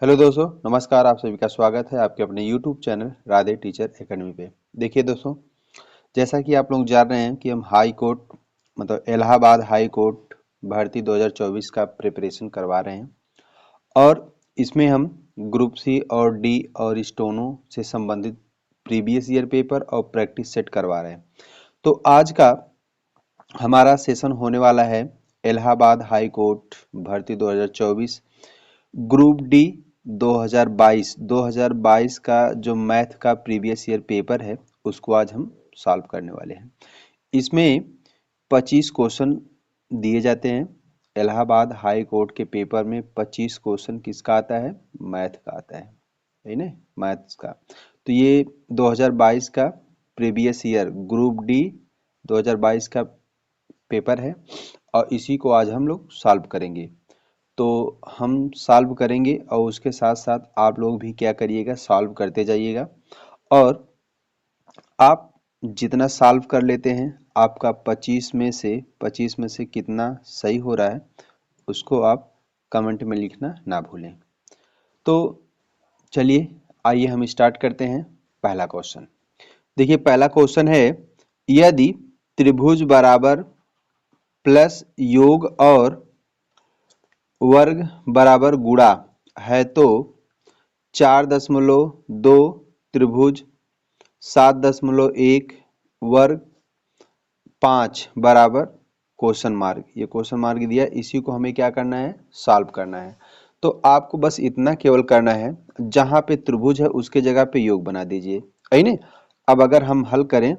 Hello दोस्तों, नमस्कार। आप सभी का स्वागत है आपके अपने YouTube channel Radhe teacher academy पे। देखिए दोस्तों, जैसा कि आप लोग जान रहे हैं कि हम हाई कोर्ट मतलब इलाहाबाद हाई कोर्ट भर्ती 2024 का प्रिपरेशन करवा रहे हैं और इसमें हम ग्रुप सी और डी और स्टोनो से संबंधित प्रीवियस ईयर पेपर और प्रैक्टिस सेट करवा रहे हैं। तो आज का हमारा सेशन होने वाला है इलाहाबाद हाई कोर्ट भर्ती 2024 ग्रुप डी 2022 का जो मैथ का प्रीवियस ईयर पेपर है उसको आज हम सॉल्व करने वाले हैं। इसमें 25 क्वेश्चन दिए जाते हैं। इलाहाबाद हाई कोर्ट के पेपर में 25 क्वेश्चन किसका आता है? मैथ का आता है ना, मैथ्स का। तो ये 2022 का प्रीवियस ईयर ग्रुप डी 2022 का पेपर है और इसी को आज हम लोग सॉल्व करेंगे। तो हम सॉल्व करेंगे और उसके साथ साथ आप लोग भी क्या करिएगा, सॉल्व करते जाइएगा और आप जितना सॉल्व कर लेते हैं आपका 25 में से कितना सही हो रहा है उसको आप कमेंट में लिखना ना भूलें। तो चलिए आइए हम स्टार्ट करते हैं। पहला क्वेश्चन देखिए, पहला क्वेश्चन है यदि त्रिभुज बराबर प्लस योग और वर्ग बराबर गुणा है तो 4.2 त्रिभुज 7.1 वर्ग 5 बराबर क्वेश्चन मार्क, ये क्वेश्चन मार्क दिया, इसी को हमें क्या करना है, सॉल्व करना है। तो आपको बस इतना केवल करना है, जहां पे त्रिभुज है उसके जगह पे योग बना दीजिए, है ना। अब अगर हम हल करें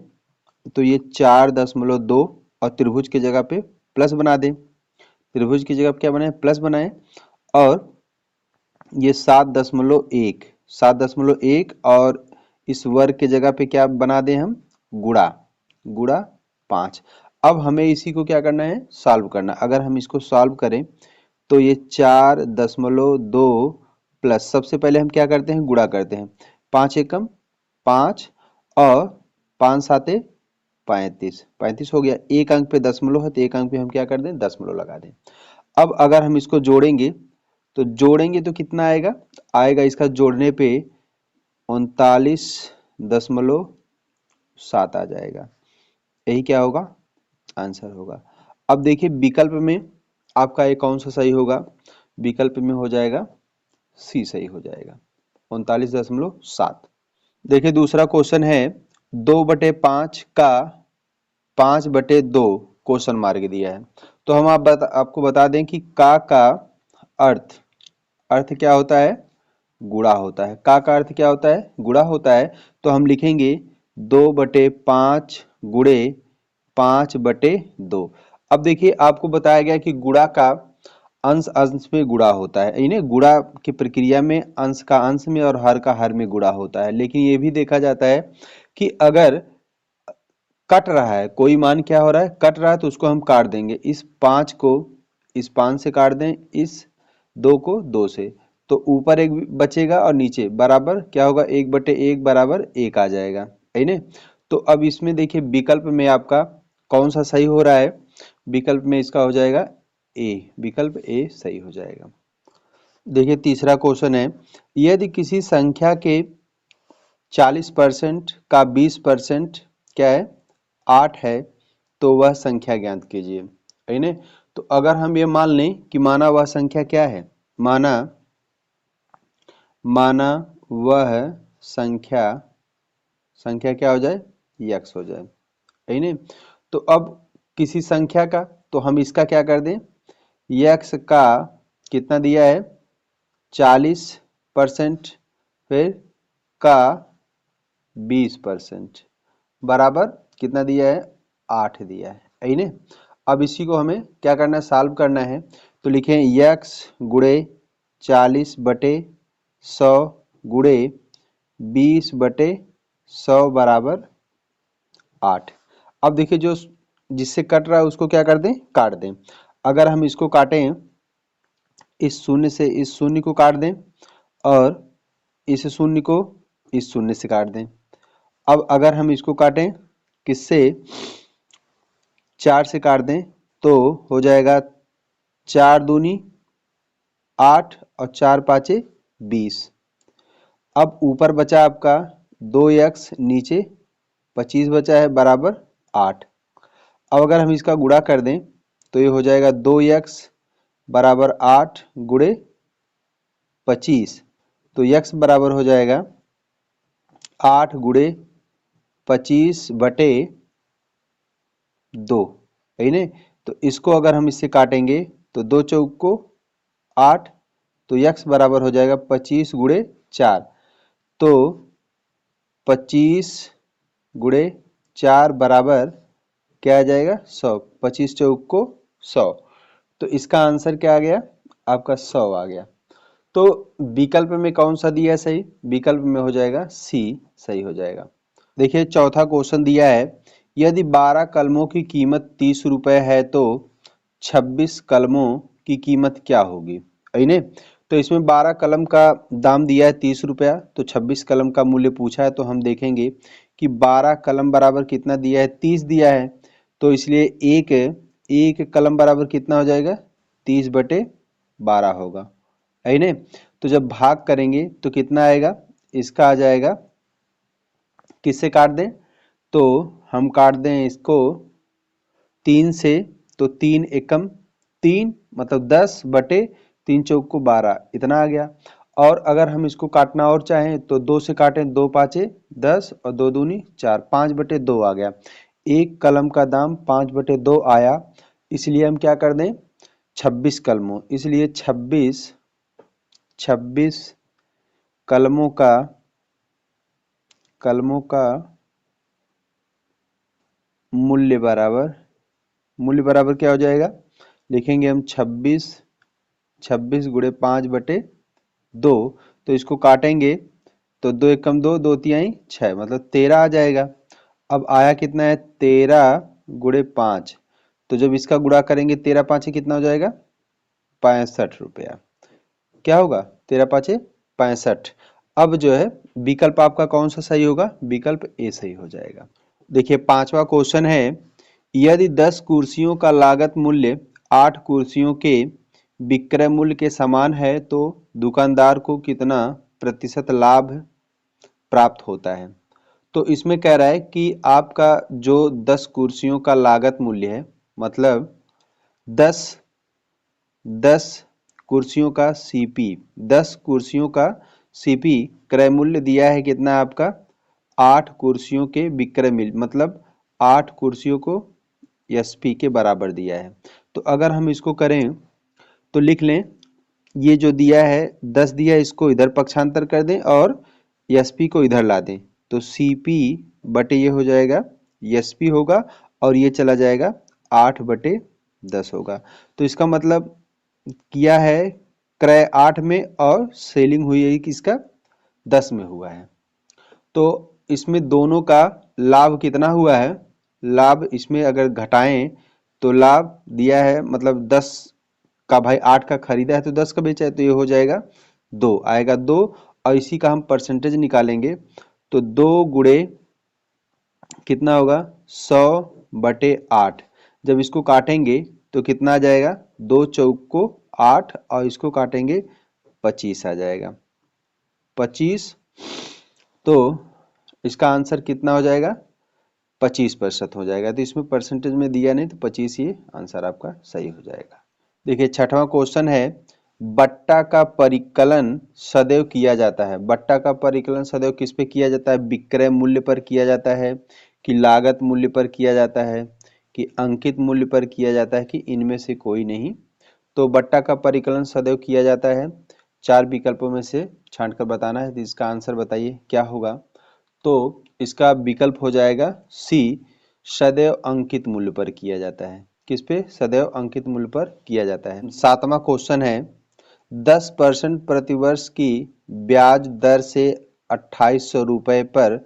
तो ये 4.2 और त्रिभुज की जगह पे प्लस बना दें, त्रिभुज की जगह पे क्या बनाए, प्लस बनाए। और ये 7.1 और इस वर्ग के जगह पे क्या बना दें हम, गुणा, गुणा 5। अब हमें इसी को क्या करना है, सॉल्व करना। अगर हम इसको सॉल्व करें तो ये 4.2 प्लस, सबसे पहले हम क्या करते हैं, गुणा करते हैं। 5 एकम 5 और 5 साते 35, 35 हो गया। एक अंक पे दशमलव है तो एक अंक पे हम क्या कर दें, दशमलव लगा दें। अब अगर हम इसको जोड़ेंगे तो कितना आएगा, आएगा इसका जोड़ने पे 39.7 आ जाएगा। यही क्या होगा, आंसर होगा। अब देखिए विकल्प में आपका ये कौन सा सही होगा, विकल्प में हो जाएगा सी सही हो जाएगा, 39.7। देखिए दूसरा क्वेश्चन है 2/5 का 5/2 क्वेश्चन मार्क दिया है। तो हम आपको बता दें कि का अर्थ अर्थ क्या होता है, गुणा होता है। का अर्थ क्या होता है, गुणा होता है। तो हम लिखेंगे 2/5 गुणे 5/2। अब देखिए आपको बताया गया कि गुणा का अंश अंश में गुणा होता है, यानी गुणा की प्रक्रिया में अंश का अंश में और हर का हर में गुणा होता है। लेकिन ये भी देखा जाता है कि अगर कट रहा है, कोई मान क्या हो रहा है, कट रहा है, तो उसको हम काट देंगे। इस 5 को इस 5 से काट दें, इस 2 को 2 से, तो ऊपर एक बचेगा और नीचे बराबर क्या होगा, 1/1 बराबर 1 आ जाएगा, है ना। तो अब इसमें देखिए विकल्प में आपका कौन सा सही हो रहा है, विकल्प में इसका हो जाएगा ए, विकल्प ए सही हो जाएगा। देखिए तीसरा क्वेश्चन है यदि किसी संख्या के 40% का 20% क्या है, 8 है, तो वह संख्या ज्ञात कीजिए, है ना। तो अगर हम ये मान लें कि माना वह संख्या क्या है, माना माना वह संख्या संख्या क्या हो जाए, यक्स हो जाए, है ना। तो अब किसी संख्या का, तो हम इसका क्या कर दें, यक्स का कितना दिया है, 40%, फिर का 20% बराबर कितना दिया है, 8 दिया है ना। अब इसी को हमें क्या करना है, सॉल्व करना है। तो लिखें यक्स गुणे 40/100 गुणे 20/100 बराबर 8। अब देखिए जो जिससे कट रहा है उसको क्या कर दें, काट दें। अगर हम इसको काटें, इस शून्य से इस शून्य को काट दें और इस शून्य को इस शून्य से काट दें। अब अगर हम इसको काटें किससे, 4 से काट दें, तो हो जाएगा 4 दूनी 8 और 4 पाँचे 20। अब ऊपर बचा आपका 2x, नीचे 25 बचा है बराबर 8। अब अगर हम इसका गुणा कर दें तो ये हो जाएगा 2x बराबर 8 गुणे 25। तो x बराबर हो जाएगा 8 गुणे 25 बटे 2, है ना। तो इसको अगर हम इससे काटेंगे तो 2 चौक को 8, तो x बराबर हो जाएगा 25 गुणे 4। तो 25 गुणे 4 बराबर क्या आ जाएगा 100। 25 चौक को 100। तो इसका आंसर क्या आ गया आपका 100 आ गया। तो विकल्प में कौन सा दिया है सही? विकल्प में हो जाएगा सी सही हो जाएगा। देखिए चौथा क्वेश्चन दिया है, यदि 12 कलमों की कीमत 30 रुपए है तो 26 कलमों की कीमत क्या होगी, है ने। तो इसमें 12 कलम का दाम दिया है 30 रुपया, तो 26 कलम का मूल्य पूछा है। तो हम देखेंगे कि 12 कलम बराबर कितना दिया है, 30 दिया है। तो इसलिए एक कलम बराबर कितना हो जाएगा, 30 बटे 12 होगा, है ने। तो जब भाग करेंगे तो कितना आएगा, इसका आ जाएगा, किससे काट दें, तो हम काट दें इसको 3 से। तो 3 एकम 3 मतलब 10 बटे 3 चौक को 12, इतना आ गया। और अगर हम इसको काटना और चाहें तो 2 से काटें, 2 पाँचे 10 और 2 दूनी 4, 5 बटे 2 आ गया। एक कलम का दाम 5 बटे 2 आया, इसलिए हम क्या कर दें 26 कलमों, इसलिए 26 कलमों का मूल्य बराबर क्या हो जाएगा, लिखेंगे हम 26 गुणे 5 बटे 2। तो इसको काटेंगे तो 2 एकम 2, 2 तिहाई 6, मतलब 13 आ जाएगा। अब आया कितना है 13 गुणे 5। तो जब इसका गुणा करेंगे 13 पाँचे कितना हो जाएगा 65 रुपया। क्या होगा 13 पाँचे 65। अब जो है विकल्प आपका कौन सा सही होगा, विकल्प ए सही हो जाएगा। देखिए पांचवा क्वेश्चन है, यदि 10 कुर्सियों का लागत मूल्य 8 कुर्सियों के विक्रय मूल्य के समान है तो दुकानदार को कितना प्रतिशत लाभ प्राप्त होता है। तो इसमें कह रहा है कि आपका जो 10 कुर्सियों का लागत मूल्य है, मतलब 10 कुर्सियों का सीपी, 10 कुर्सियों का सीपी क्रय मूल्य दिया है कितना आपका 8 कुर्सियों के विक्रय मूल्य, मतलब 8 कुर्सियों को एसपी के बराबर दिया है। तो अगर हम इसको करें तो लिख लें, ये जो दिया है 10 दिया है, इसको इधर पक्षांतर कर दें और एसपी को इधर ला दें। तो सीपी बटे ये हो जाएगा एसपी होगा, और ये चला जाएगा 8 बटे 10 होगा। तो इसका मतलब किया है क्रय 8 में और सेलिंग हुई है किसका 10 में हुआ है। तो इसमें दोनों का लाभ कितना हुआ है, लाभ इसमें अगर घटाएं तो लाभ दिया है, मतलब 10 का भाई 8 का खरीदा है तो 10 का बेचा है, तो ये हो जाएगा 2 आएगा 2। और इसी का हम परसेंटेज निकालेंगे तो 2 गुणे कितना होगा 100 बटे 8। जब इसको काटेंगे तो कितना आ जाएगा, 2 चौक को 8 और इसको काटेंगे 25 आ जाएगा 25। तो इसका आंसर कितना हो जाएगा 25% हो जाएगा। तो इसमें परसेंटेज में दिया नहीं तो 25 ये आंसर आपका सही हो जाएगा। देखिए छठवां क्वेश्चन है, बट्टा का परिकलन सदैव किया जाता है। बट्टा का परिकलन सदैव किस पे किया जाता है, विक्रय मूल्य पर किया जाता है कि लागत मूल्य पर किया जाता है कि अंकित मूल्य पर किया जाता है कि इनमें से कोई नहीं। तो बट्टा का परिकलन सदैव किया जाता है, 4 विकल्पों में से छांट कर बताना है। तो इसका आंसर बताइए क्या होगा। तो इसका विकल्प हो जाएगा सी, सदैव अंकित मूल्य पर किया जाता है। किस पे, सदैव अंकित मूल्य पर किया जाता है। सातवां क्वेश्चन है, 10% प्रतिवर्ष की ब्याज दर से 2800 रुपए पर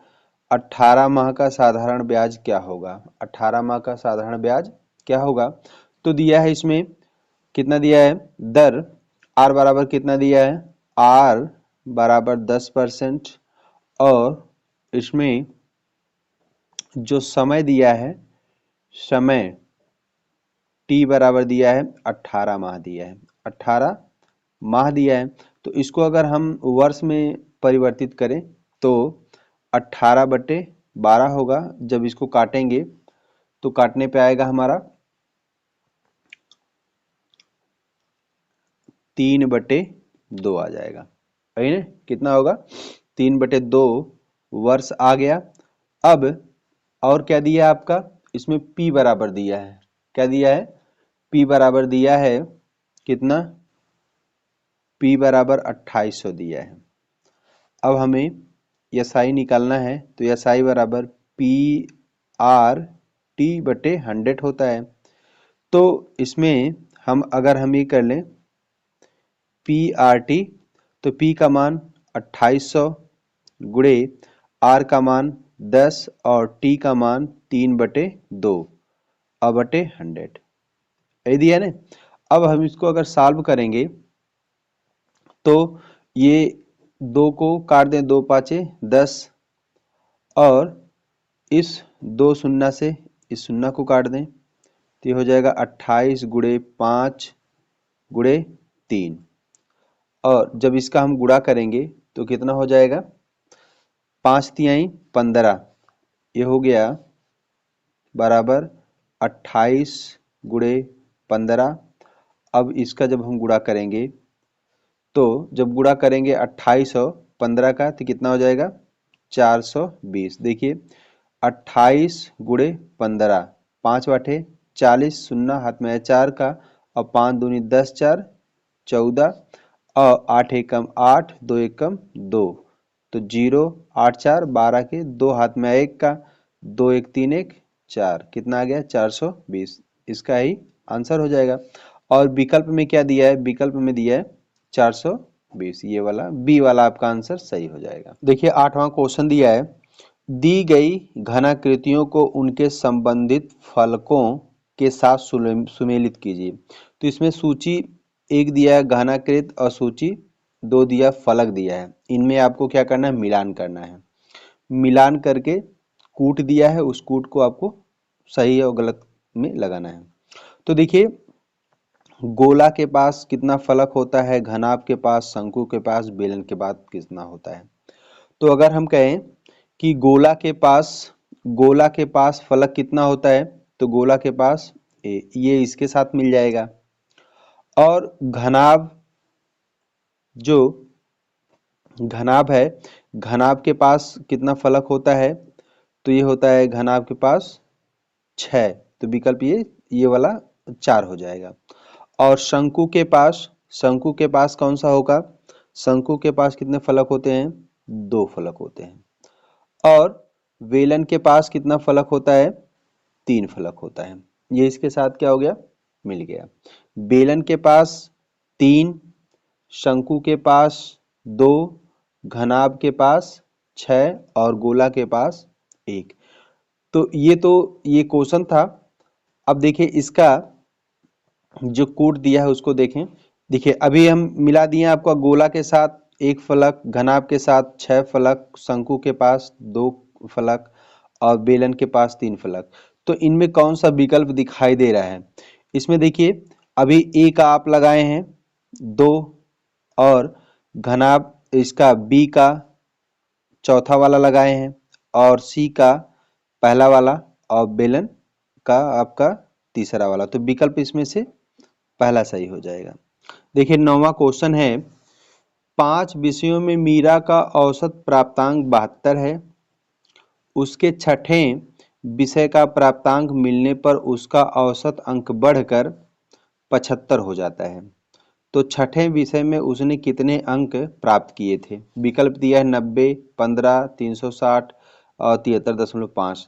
18 माह का साधारण ब्याज क्या होगा। 18 माह का साधारण ब्याज क्या होगा। तो दिया है इसमें कितना दिया है, दर आर बराबर कितना दिया है, आर बराबर 10%, और इसमें जो समय दिया है, समय टी बराबर दिया है 18 माह दिया है, 18 माह दिया है। तो इसको अगर हम वर्ष में परिवर्तित करें तो 18/12 होगा। जब इसको काटेंगे तो काटने पे आएगा हमारा 3/2 आ जाएगा। सही ना, कितना होगा 3/2 वर्ष आ गया। अब और क्या दिया है आपका, इसमें p बराबर दिया है। क्या दिया है, p बराबर दिया है कितना, p बराबर 2800 दिया है। अब हमें SI निकालना है तो SI बराबर PR/T/100 होता है। तो इसमें हम ये कर लें PR/T, तो P का मान 2800 गुणे R का मान 10 और T का मान 3/2 100 यही दिया ना। अब हम इसको अगर सॉल्व करेंगे तो ये 2 को काट दें, 2 5 10 और इस 2 शून्य से इस शून्य को काट दें तो ये हो जाएगा 28 गुणे 5 गुणे 3 और जब इसका हम गुणा करेंगे तो कितना हो जाएगा 5 तिहाई 15, ये हो गया बराबर 28 गुणे 15। अब इसका जब हम गुणा करेंगे तो जब गुणा करेंगे 28 और 15 का तो कितना हो जाएगा 420। देखिए 28 गुणे 15, 5 बाटे 40, शून्य हाथ में है 4 का और 5 दूनी 10, 4 14 और 8 एकम 8, 2 एकम 2 तो 0 8 4 12 के 2 हाथ में 1 का 2 1 3 1 4, कितना आ गया 420। इसका ही आंसर हो जाएगा। और विकल्प में क्या दिया है, विकल्प में दिया है 420, ये वाला बी वाला आपका आंसर सही हो जाएगा। देखिए 8वां क्वेश्चन दिया है, दी गई घनाकृतियों को उनके संबंधित फलकों के साथ सुमेलित कीजिए। तो इसमें सूची 1 दिया है घनाकृत और सूची 2 दिया फलक दिया है। इनमें आपको क्या करना है, मिलान करना है। मिलान करके कूट दिया है, उस कूट को आपको सही और गलत में लगाना है। तो देखिए गोला के पास कितना फलक होता है, घनाभ के पास, शंकु के पास, बेलन के पास कितना होता है। तो अगर हम कहें कि गोला के पास फलक कितना होता है तो गोला के पास ये इसके साथ मिल जाएगा। और घनाभ जो घनाभ है, घनाभ के पास कितना फलक होता है तो ये होता है घनाभ के पास 6, तो विकल्प ये वाला 4 हो जाएगा। और शंकु के पास कौन सा होगा, शंकु के पास कितने फलक होते हैं, 2 फलक होते हैं। और बेलन के पास कितना फलक होता है, 3 फलक होता है। ये इसके साथ क्या हो गया, मिल गया। बेलन के पास 3, शंकु के पास 2, घनाभ के पास 6 और गोला के पास 1। तो ये क्वेश्चन था। अब देखिए इसका जो कोड दिया है उसको देखें। देखिए अभी हम मिला दिए आपका गोला के साथ 1 फलक, घनाभ के साथ 6 फलक, शंकु के पास 2 फलक और बेलन के पास 3 फलक। तो इनमें कौन सा विकल्प दिखाई दे रहा है, इसमें देखिए अभी ए का आप लगाए हैं 2 और घनाभ इसका बी का चौथा वाला लगाए हैं और सी का पहला वाला और बेलन का आपका तीसरा वाला, तो विकल्प इसमें से पहला सही हो जाएगा। देखिए 9वां क्वेश्चन है, 5 विषयों में मीरा का औसत प्राप्तांक 72 है। उसके छठें विषय का प्राप्तांक मिलने पर उसका औसत अंक बढ़कर 75 हो जाता है। तो छठे विषय में उसने कितने अंक प्राप्त किए थे। विकल्प दिया है 90, 15, 360 और 73.5।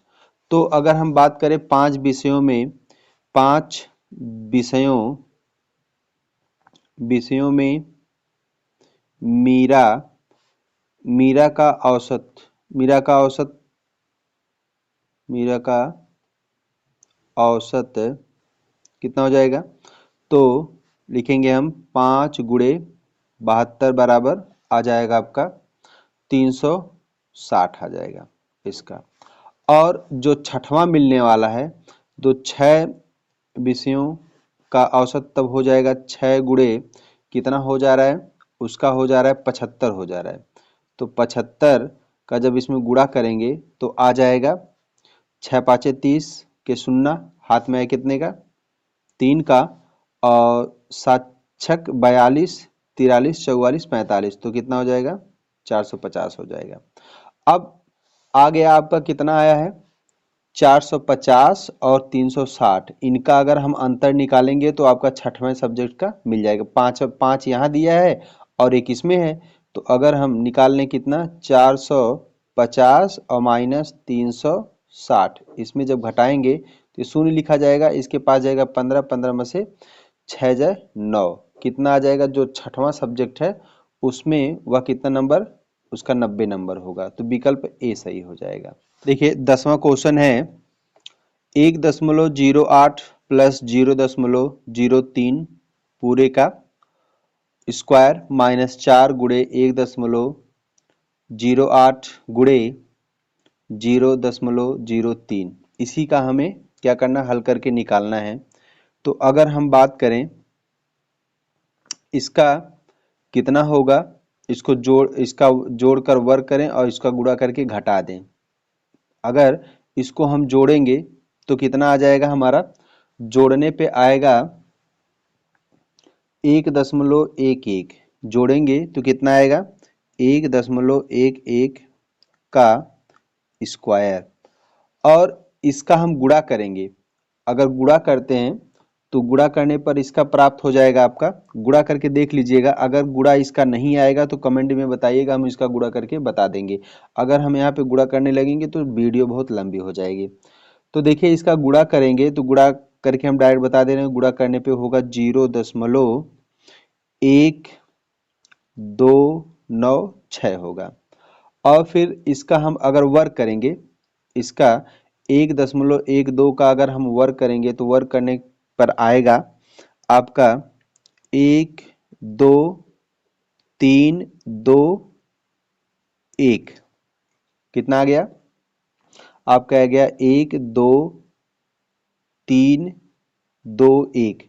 तो अगर हम बात करें 5 विषयों में, 5 विषयों में मीरा का औसत कितना हो जाएगा, तो लिखेंगे हम 5 गुणे 72 बराबर आ जाएगा आपका 360 आ जाएगा इसका। और जो छठवां मिलने वाला है तो 6 विषयों का औसत तब हो जाएगा 6 गुणे कितना हो जा रहा है उसका हो जा रहा है 75 हो जा रहा है। तो 75 का जब इसमें गुणा करेंगे तो आ जाएगा 6 पाँचे 30 के शून्य, हाथ में है कितने का 3 का, और 7 छक 42, 43 44 45, तो कितना हो जाएगा 450 हो जाएगा। अब आ गया आपका कितना आया है 450 और 360, इनका अगर हम अंतर निकालेंगे तो आपका छठवें सब्जेक्ट का मिल जाएगा। पाँच पाँच यहाँ दिया है और एक इसमें है, तो अगर हम निकाल लें कितना 450 और माइनस 360, इसमें जब घटाएंगे तो शून्य लिखा जाएगा, इसके पास जाएगा 15, 15 में से 6 जाए 9, कितना आ जाएगा जो छठवां सब्जेक्ट है उसमें वह कितना नंबर, उसका 90 नंबर होगा। तो विकल्प ए सही हो जाएगा। देखिए 10वां क्वेश्चन है 1.08 प्लस 0.03 पूरे का स्क्वायर माइनस 4 गुणे 1.08 गुणे 0.03, इसी का हमें क्या करना, हल करके निकालना है। तो अगर हम बात करें इसका कितना होगा, इसका जोड़कर वर्ग करें और इसका गुणा करके घटा दें। अगर इसको हम जोड़ेंगे तो कितना आ जाएगा हमारा, जोड़ने पे आएगा 1.11, जोड़ेंगे तो कितना आएगा 1.11 का स्क्वायर, और इसका हम गुणा करेंगे। अगर गुणा करते हैं तो गुणा करने पर इसका प्राप्त हो जाएगा आपका, गुणा करके देख लीजिएगा, अगर गुणा इसका नहीं आएगा तो कमेंट में बताइएगा, हम इसका गुणा करके बता देंगे। अगर हम यहाँ पे गुणा करने लगेंगे तो वीडियो बहुत लंबी हो जाएगी। तो देखिए इसका गुणा करेंगे तो गुणा करके हम डायरेक्ट बता दे रहे हैं, गुणा करने पे होगा 0.1296 होगा। और फिर इसका हम अगर वर्ग करेंगे, इसका 1.12 का अगर हम वर्ग करेंगे तो वर्ग करने पर आएगा आपका 12321, कितना आ गया आपका, आ गया 12321।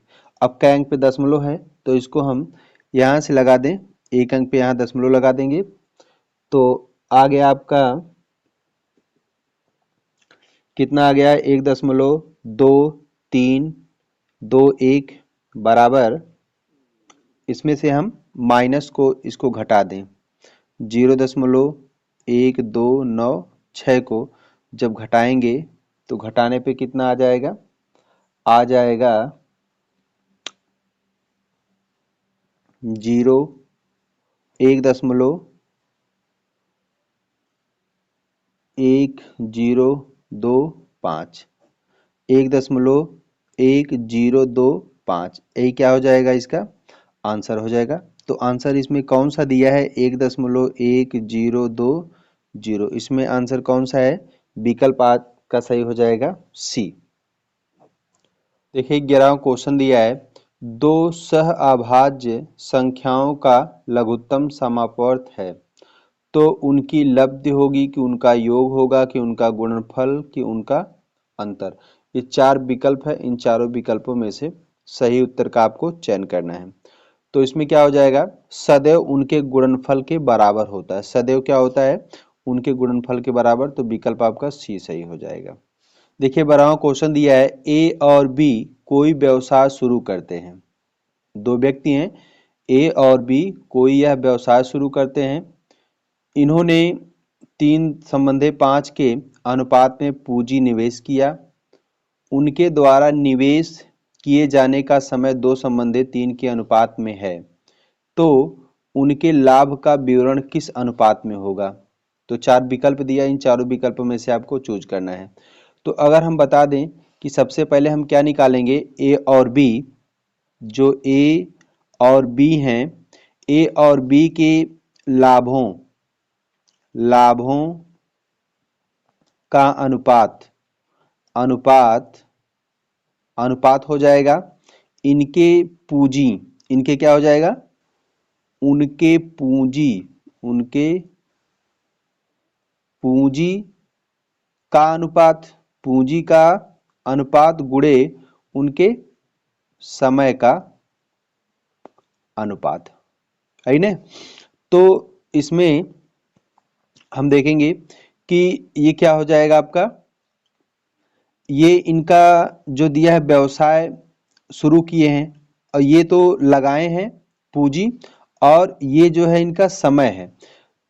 अब का अंक पे दशमलव है तो इसको हम यहाँ से लगा दें, एक अंक पे यहाँ दशमलव लगा देंगे तो आ गया आपका कितना आ गया 1.2321 बराबर, इसमें से हम माइनस को इसको घटा दें, 0.1296 को जब घटाएंगे तो घटाने पे कितना आ जाएगा, आ जाएगा 1.1025, 1.1025, यही क्या हो जाएगा इसका आंसर हो जाएगा। तो आंसर इसमें कौन सा दिया है 1.1020, इसमें आंसर कौन सा है, विकल्प आ का सही हो जाएगा सी। देखिए 11वां क्वेश्चन दिया है, दो सह अभाज्य संख्याओं का लघुत्तम समापवर्त है, तो उनकी लब्धि होगी कि उनका योग होगा कि उनका गुणनफल कि उनका अंतर। ये चार विकल्प है, इन चारों विकल्पों में से सही उत्तर का आपको चयन करना है। तो इसमें क्या हो जाएगा, सदैव उनके गुणनफल के बराबर होता है, सदैव क्या होता है उनके गुणनफल के बराबर, तो विकल्प आपका सी सही हो जाएगा। देखिए 12वां क्वेश्चन दिया है, ए और बी कोई व्यवसाय शुरू करते हैं, दो व्यक्ति हैं ए और बी, कोई यह व्यवसाय शुरू करते हैं। इन्होंने 3:5 के अनुपात में पूंजी निवेश किया, उनके द्वारा निवेश किए जाने का समय 2:3 के अनुपात में है, तो उनके लाभ का विवरण किस अनुपात में होगा। तो चार विकल्प दिया, इन चारों विकल्पों में से आपको चूज करना है। तो अगर हम बता दें कि सबसे पहले हम क्या निकालेंगे, ए और बी, जो ए और बी हैं, ए और बी के लाभों का अनुपात हो जाएगा इनके पूंजी, इनके क्या हो जाएगा, उनके पूंजी का अनुपात गुणे उनके समय का अनुपात। है ना। तो इसमें हम देखेंगे कि ये क्या हो जाएगा आपका, ये इनका जो दिया है व्यवसाय शुरू किए हैं और ये तो लगाए हैं पूंजी, और ये जो है इनका समय है।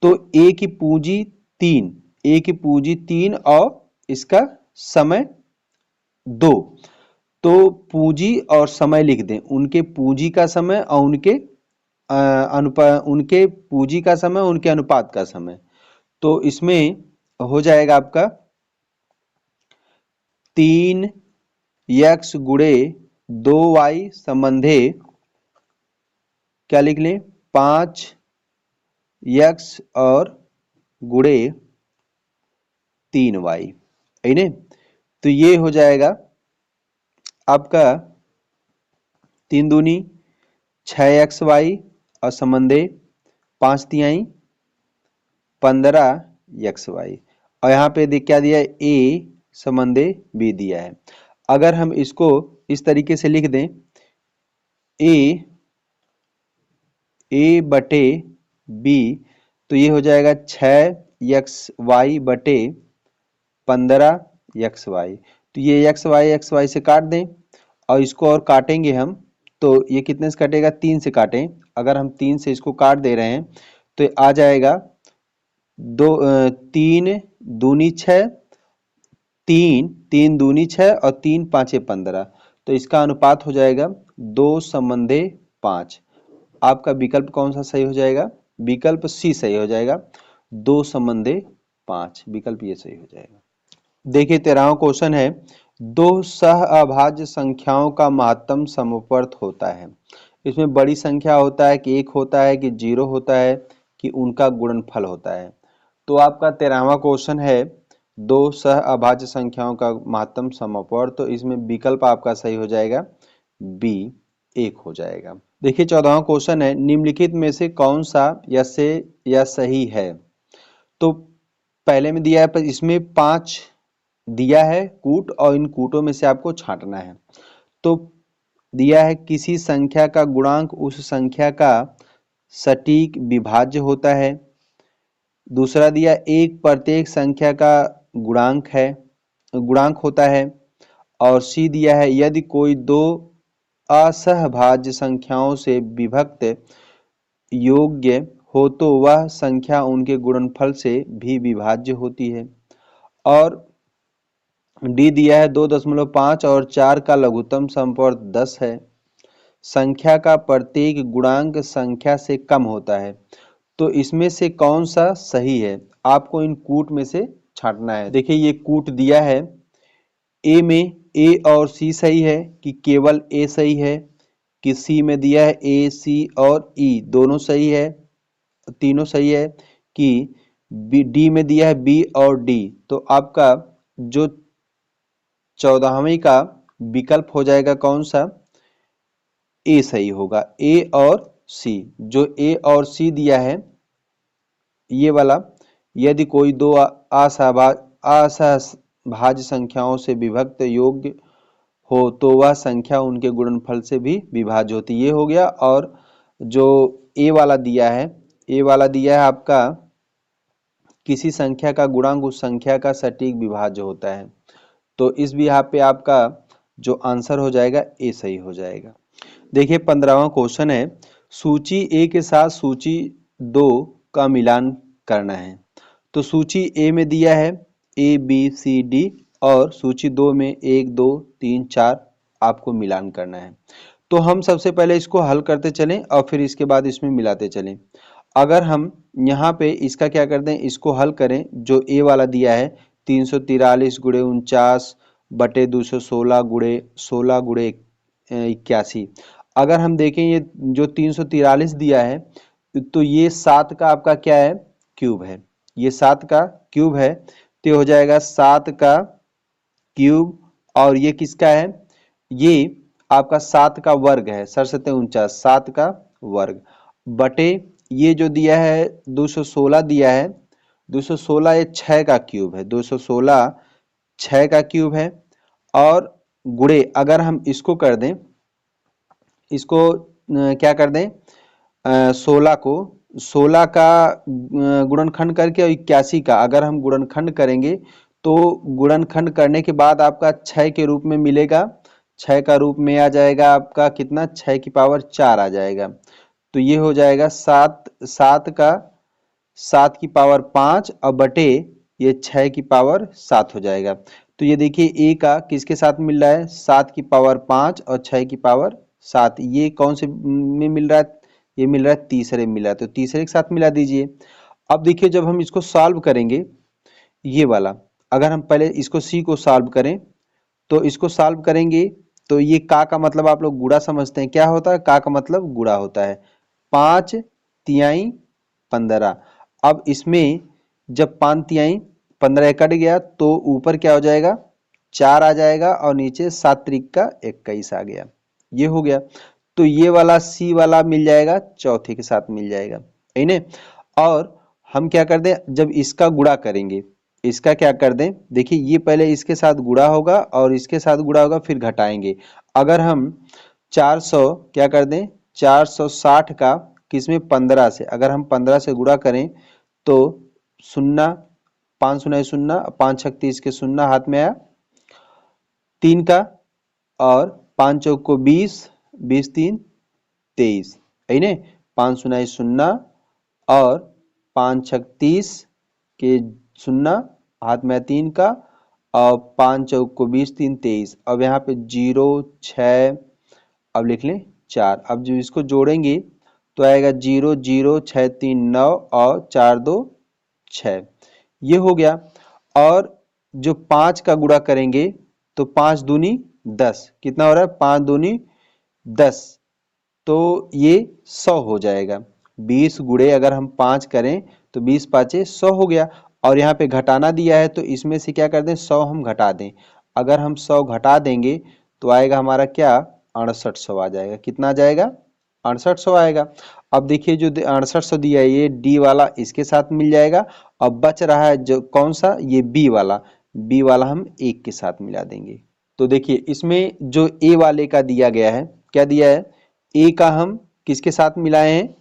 तो ए की पूंजी 3, ए की पूंजी 3 और इसका समय 2। तो पूंजी और समय लिख दें, उनके पूंजी का समय और उनके पूंजी का समय, उनके अनुपात का समय। तो इसमें हो जाएगा आपका 3x गुणे 2y संबंधे क्या लिख लें 5x और गुणे 3y, है ना। तो ये हो जाएगा आपका 3 दूनी 6xy और संबंधे 5 तिहाई 15xy, और यहाँ पे क्या दिया है a संबंधे b दिया है। अगर हम इसको इस तरीके से लिख दें a बटे b, तो ये हो जाएगा 6xy बटे 15xy। तो ये xy से काट दें और इसको और काटेंगे हम, तो ये कितने से कटेगा 3 से काटें। अगर हम 3 से इसको काट दे रहे हैं तो ये आ जाएगा 3 दूनी 6, 3 दूनी 6 और 3 पाँचे 15। तो इसका अनुपात हो जाएगा 2 संबंधे 5। आपका विकल्प कौन सा सही हो जाएगा, विकल्प सी सही हो जाएगा, 2 संबंधे 5, विकल्प ये सही हो जाएगा। देखिए 13वां क्वेश्चन है, दो सह अभाज्य संख्याओं का महत्तम समवर्त होता है। इसमें बड़ी संख्या होता है कि 1 होता है कि 0 होता है कि उनका गुणनफल होता है। तो आपका 13वां क्वेश्चन है, दो सह अभाज्य संख्याओं का महत्तम समवर्त, तो इसमें विकल्प आपका सही हो जाएगा बी 1 हो जाएगा। देखिए 14वां क्वेश्चन है, निम्नलिखित में से कौन सा या सही है। तो पहले में दिया है, पर इसमें 5 दिया है कूट और इन कूटों में से आपको छांटना है। तो दिया है किसी संख्या का गुणांक उस संख्या का सटीक विभाज्य होता है। दूसरा दिया एक प्रत्येक संख्या का गुणांक होता है। और सी दिया है यदि कोई दो असहभाज्य संख्याओं से विभक्त योग्य हो तो वह संख्या उनके गुणनफल से भी विभाज्य होती है। और डी दिया है 2.5 और 4 का लघुत्तम समवर्त 10 है। संख्या का प्रत्येक गुणांक संख्या से कम होता है। तो इसमें से कौन सा सही है, आपको इन कूट में से छांटना है। देखिए ये कूट दिया है, ए में ए और सी सही है कि केवल ए सही है, कि सी में दिया है ए सी और ई दोनों सही है, तीनों सही है, कि डी में दिया है बी और डी। तो आपका जो 14वीं का विकल्प हो जाएगा कौन सा, ए सही होगा, ए और सी। जो ए और सी दिया है ये वाला, यदि कोई दो असहभाज्य संख्याओं से विभक्त योग्य हो तो वह संख्या उनके गुणनफल से भी विभाज्य होती है, ये हो गया। और जो ए वाला दिया है आपका किसी संख्या का गुणांक उस संख्या का सटीक विभाज्य होता है। तो इस भी यहाँ पे आपका जो आंसर हो जाएगा ए सही हो जाएगा। देखिए 15वां क्वेश्चन है, सूची ए के साथ सूची 2 का मिलान करना है। तो सूची ए में दिया है ए बी सी डी और सूची 2 में 1 2 3 4 आपको मिलान करना है। तो हम सबसे पहले इसको हल करते चलें और फिर इसके बाद इसमें मिलाते चलें। अगर हम यहाँ पे इसका क्या करते हैं, इसको हल करें, जो ए वाला दिया है 343 गुणे 49 बटे 216 गुणे 16 गुणे 81। अगर हम देखें ये जो 343 दिया है तो ये 7 का आपका क्या है, क्यूब है। ये 7 का क्यूब है, तो हो जाएगा 7 का क्यूब। और ये किसका है, ये आपका 7 का वर्ग है, 7 7 का वर्ग बटे ये जो दिया है 216 दिया है, 216 ये 6 का क्यूब है, 216 6 का क्यूब है। और गुणे अगर हम इसको कर दें, इसको क्या कर दें 16 का गुणनखंड करके और 81 का अगर हम गुणनखंड करेंगे तो गुणनखंड करने के बाद आपका 6 के रूप में मिलेगा। 6 का रूप में आ जाएगा आपका कितना, 6 की पावर 4 आ जाएगा। तो ये हो जाएगा 7 की पावर 5 और बटे ये 6 की पावर 7 हो जाएगा। तो ये देखिए ए का किसके साथ मिल रहा है, 7 की पावर 5 और 6 की पावर 7। ये कौन से में मिल रहा है, ये मिल रहा है तीसरे में मिल रहा है, तो तीसरे के साथ मिला दीजिए। अब देखिए जब हम इसको सॉल्व करेंगे ये वाला, अगर हम पहले इसको सी को सॉल्व करें तो इसको सॉल्व करेंगे तो ये का मतलब आप लोग गुणा समझते हैं, क्या होता है का मतलब गुणा होता है। 5 तिहाई 15। अब इसमें जब 5 तिहाई 15 कट गया तो ऊपर क्या हो जाएगा 4 आ जाएगा और नीचे 7 त्रिक का 21 आ गया, ये हो गया। तो ये वाला सी वाला मिल जाएगा चौथे के साथ मिल जाएगा, है ना। और हम क्या कर दें, जब इसका गुणा करेंगे इसका क्या कर दें, देखिए ये पहले इसके साथ गुणा होगा और इसके साथ गुणा होगा फिर घटाएंगे। अगर हम 400 क्या कर दें 460 का किसमें 15 से, अगर हम 15 से गुणा करें तो शून्य 5 शून्य शून्य 5 छक 30 के शून्य हाथ में आया 3 का और 5 चौक को 20 20 3 23, है ना। 5 शून्य शून्य और 5 छक 30 के शून्य हाथ में 3 का और 5 चौक को 20 3 23। अब यहाँ पे 0 6 अब लिख लें 4। अब जो इसको जोड़ेंगे तो आएगा 0 0 6 3 9 और 4 2 6, ये हो गया। और जो 5 का गुणा करेंगे तो 5 दूनी 10, कितना हो रहा है 5 दूनी 10, तो ये 100 हो जाएगा। 20 गुणे अगर हम 5 करें तो 20 पाँचे 100 हो गया। और यहाँ पे घटाना दिया है तो इसमें से क्या कर दें 100 हम घटा दें। अगर हम 100 घटा देंगे तो आएगा हमारा क्या 6800 आ जाएगा। कितना आ जाएगा 6800 आएगा। अब देखिए जो 6800 दिया है ये डी वाला इसके साथ मिल जाएगा। अब बच रहा है जो कौन सा, ये बी वाला हम 1 के साथ मिला देंगे। तो देखिए इसमें जो ए वाले का दिया गया है, क्या दिया है, ए का हम किसके साथ मिलाए हैं,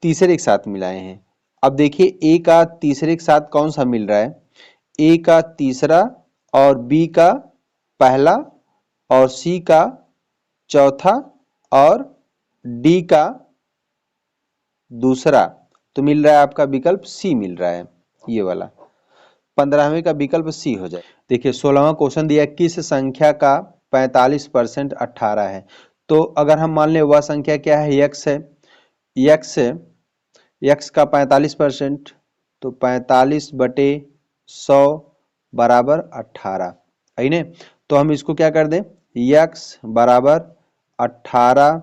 तीसरे के साथ मिलाए हैं। अब देखिए ए का तीसरे के साथ कौन सा मिल रहा है, ए का तीसरा और बी का पहला और सी का चौथा और डी का दूसरा, तो मिल रहा है आपका विकल्प सी मिल रहा है, ये वाला 15वें का विकल्प सी हो जाए। देखिए 16वां क्वेश्चन दिया किस संख्या का 45% 18 है। तो अगर हम मान लें वह संख्या क्या है, यक्स है, यक्स का 45%, तो 45 बटे 100 बराबर 18, है ना। तो हम इसको क्या कर दें, यक्स बराबर 18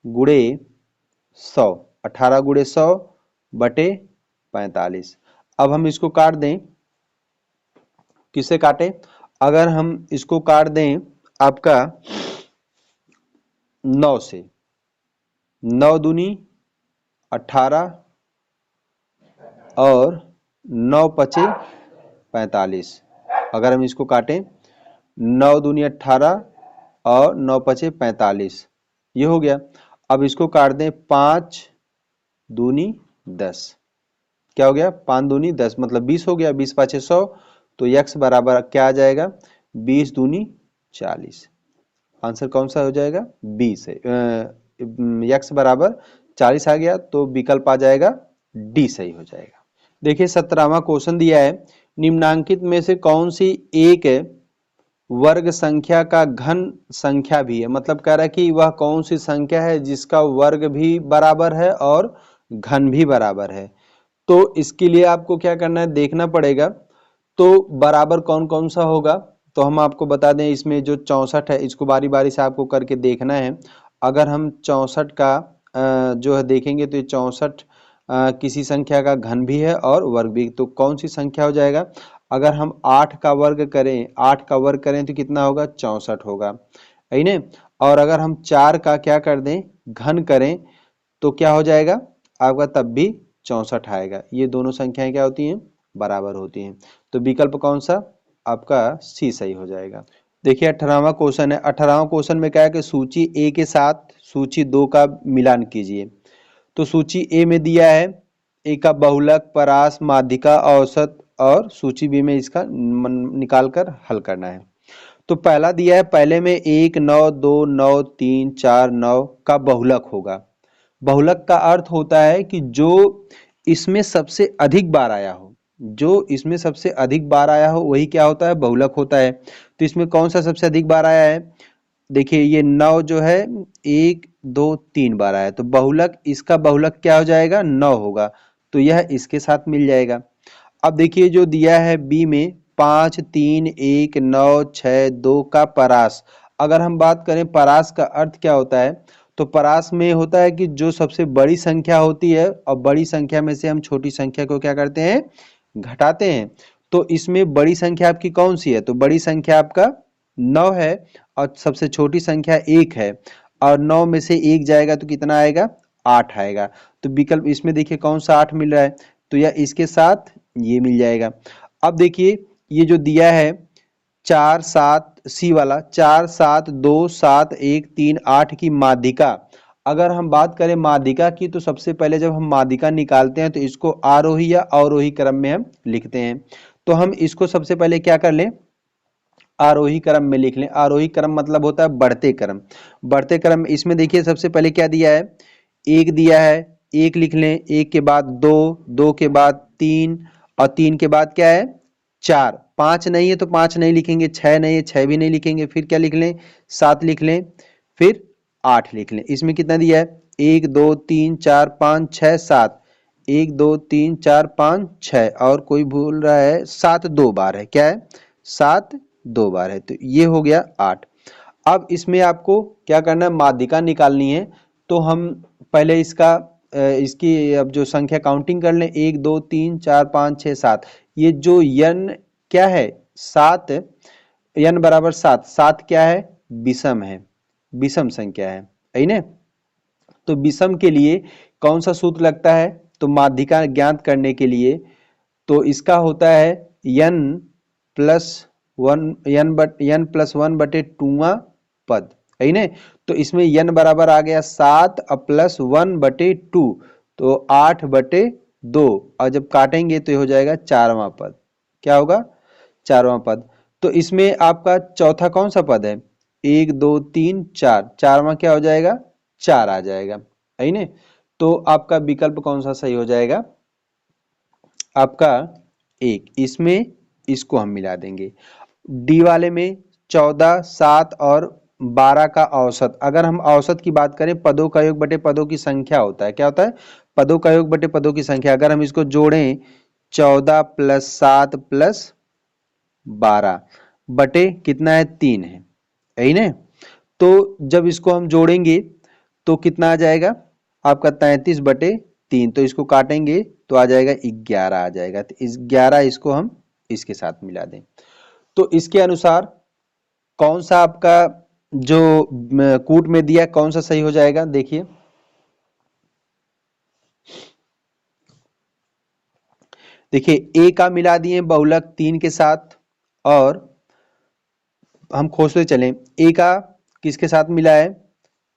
गुणे 100, 18 गुणे 100 बटे 45। अब हम इसको काट दें, किससे काटें, अगर हम इसको काट दें आपका 9 से, 9 दूनी 18 और 9 पचे 45। अगर हम इसको काटें 9 दूनी 18 और 9 पचे 45, ये हो गया। अब इसको काट दें 5 दूनी 10, क्या हो गया 5 दूनी 10 मतलब 20 हो गया, 20 पाँचे 100, तो यक्स बराबर क्या आ जाएगा 20 दूनी 40। आंसर कौन सा हो जाएगा 20 है, यक्स बराबर 40 आ गया, तो विकल्प आ जाएगा डी सही हो जाएगा। देखिए 17वां क्वेश्चन दिया है निम्नांकित में से कौन सी एक वर्ग संख्या का घन संख्या भी है, मतलब कह रहा है कि वह कौन सी संख्या है जिसका वर्ग भी बराबर है और घन भी बराबर है। तो इसके लिए आपको क्या करना है, देखना पड़ेगा तो बराबर कौन कौन सा होगा। तो हम आपको बता दें इसमें जो 64 है इसको बारी बारी से आपको करके देखना है। अगर हम 64 का जो है देखेंगे तो ये 64 किसी संख्या का घन भी है और वर्ग भी, तो कौन सी संख्या हो जाएगा। अगर हम 8 का वर्ग करें, 8 का वर्ग करें तो कितना होगा 64 होगा, है ना। और अगर हम 4 का क्या कर दें घन करें तो क्या हो जाएगा आपका तब भी 64 आएगा। ये दोनों संख्याएं क्या होती हैं बराबर होती हैं। तो विकल्प कौन सा आपका सी सही हो जाएगा। देखिए 18वां क्वेश्चन है। 18वां क्वेश्चन में क्या है कि सूची ए के साथ सूची 2 का मिलान कीजिए। तो सूची ए में दिया है ए का बहुलक, परास, माध्यिका, औसत, और सूची बी में इसका निकाल कर हल करना है। तो पहला दिया है, पहले में 1, 9, 2, 9, 3, 4, 9 का बहुलक होगा। बहुलक का अर्थ होता है कि जो इसमें सबसे अधिक बार आया हो, जो इसमें सबसे अधिक बार आया हो वही क्या होता है, बहुलक होता है। तो इसमें कौन सा सबसे अधिक बार आया है, देखिए ये 9 जो है 1, 2, 3 बार आया, तो बहुलक, इसका बहुलक क्या हो जाएगा, 9 होगा, तो यह इसके साथ मिल जाएगा। अब देखिए जो दिया है बी में 5, 3, 1, 9, 6, 2 का परास। अगर हम बात करें परास का अर्थ क्या होता है, तो परास में होता है कि जो सबसे बड़ी संख्या होती है और बड़ी संख्या में से हम छोटी संख्या को क्या करते हैं, घटाते हैं। तो इसमें बड़ी संख्या आपकी कौन सी है, तो बड़ी संख्या आपका 9 है और सबसे छोटी संख्या 1 है, और 9 में से 1 जाएगा तो कितना आएगा, 8 आएगा। तो विकल्प इसमें देखिए कौन सा 8 मिल रहा है, तो यह इसके साथ ये मिल जाएगा। अब देखिए ये जो दिया है 4, 7 सी वाला, 4, 7, 2, 7, 1, 3, 8 की माध्यिका। अगर हम बात करें माध्यिका की, तो सबसे पहले जब हम माध्यिका निकालते हैं तो इसको आरोही या अवरोही क्रम में हम लिखते हैं। तो हम इसको सबसे पहले क्या कर लें, आरोही क्रम में लिख लें। आरोही क्रम मतलब होता है बढ़ते क्रम। बढ़ते क्रम इसमें देखिए सबसे पहले क्या दिया है, 1 दिया है, 1 लिख लें, 1 के बाद 2, 2 के बाद 3, और 3 के बाद क्या है, 4, 5 नहीं है तो 5 नहीं लिखेंगे, 6 नहीं है 6 भी नहीं लिखेंगे, फिर क्या लिख लें, 7 लिख लें, फिर 8 लिख लें। इसमें कितना दिया है, 1, 2, 3, 4, 5, 6, 7, 1, 2, 3, 4, 5, 6, और कोई भूल रहा है, 7 2 बार है, क्या है, 7 2 बार है, तो ये हो गया 8। अब इसमें आपको क्या करना है, माध्यिका निकालनी है। तो हम पहले इसकी अब जो संख्या काउंटिंग कर लें, 1, 2, 3, 4, 5, 6, 7। ये जो यन क्या है, 7, यन बराबर 7, 7 क्या है, विषम है, विषम संख्या है ना। तो विषम के लिए कौन सा सूत्र लगता है, तो माध्यिका ज्ञात करने के लिए तो इसका होता है यन प्लस 1, यन प्लस 1 बटे 2वां पद, है ना। तो इसमें यन बराबर आ गया 7 प्लस 1 बटे 2, तो 8 बटे 2, और जब काटेंगे तो ये हो जाएगा 4वां पद, क्या होगा, 4वां पद। तो इसमें आपका चौथा कौन सा पद है, 1, 2, 3, 4, 4वां क्या हो जाएगा, 4 आ जाएगा, है ना। तो आपका विकल्प कौन सा सही हो जाएगा, आपका 1। इसमें इसको हम मिला देंगे। डी वाले में 14, 7 और 12 का औसत। अगर हम औसत की बात करें, पदों का योग बटे पदों की संख्या होता है, क्या होता है, पदों का योग बटे पदों की संख्या। अगर हम इसको जोड़ें 14 प्लस 7 प्लस 12 बटे कितना है, 3 है ना। तो जब इसको हम जोड़ेंगे तो कितना आ जाएगा आपका, 33 बटे 3, तो इसको काटेंगे तो आ जाएगा 11 आ जाएगा। तो इस 11 इसको हम इसके साथ मिला दें, तो इसके अनुसार कौन सा आपका जो कूट में दिया कौन सा सही हो जाएगा, देखिए देखिए ए का मिला दिए बहुलक 3 के साथ, और हम खोजते चलें ए का किसके साथ मिला है,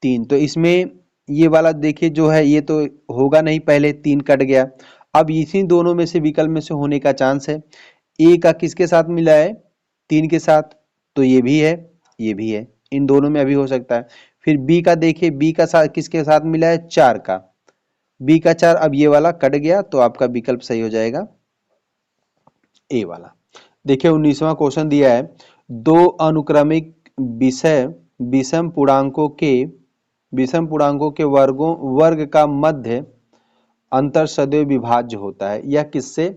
3, तो इसमें ये वाला देखिए जो है ये तो होगा नहीं, पहले 3 कट गया। अब इसी दोनों में से विकल्प में से होने का चांस है। ए का किसके साथ मिला है, 3 के साथ, तो ये भी है, ये भी है, इन दोनों में अभी हो सकता है। फिर बी का देखिए, बी का साथ किसके साथ मिला है, 4 का, बी का 4, अब ये वाला कट गया, तो आपका विकल्प सही हो जाएगा ए वाला। देखिए 19वां क्वेश्चन दिया है, दो अनुक्रमिक विषय विषम पूर्णांकों के वर्ग का मध्य अंतर सदैव विभाज्य होता है, यह किससे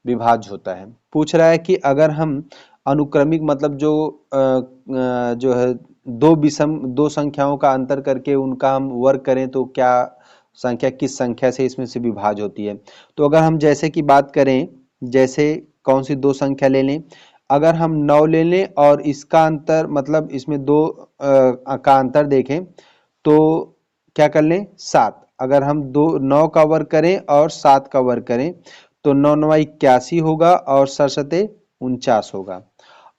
विभाज्य होता है। पूछ रहा है कि अगर हम अनुक्रमिक मतलब जो है दो संख्याओं का अंतर करके उनका हम वर्ग करें तो क्या संख्या किस संख्या से इसमें से विभाज्य होती है। तो अगर हम जैसे की बात करें, जैसे कौन सी दो संख्या ले लें, अगर हम 9 ले लें और इसका अंतर मतलब इसमें 2 का अंतर देखें तो क्या कर लें, 7। अगर हम 9 का वर्ग करें और 7 का वर्ग करें तो 9 9 81 होगा और 7 49 होगा।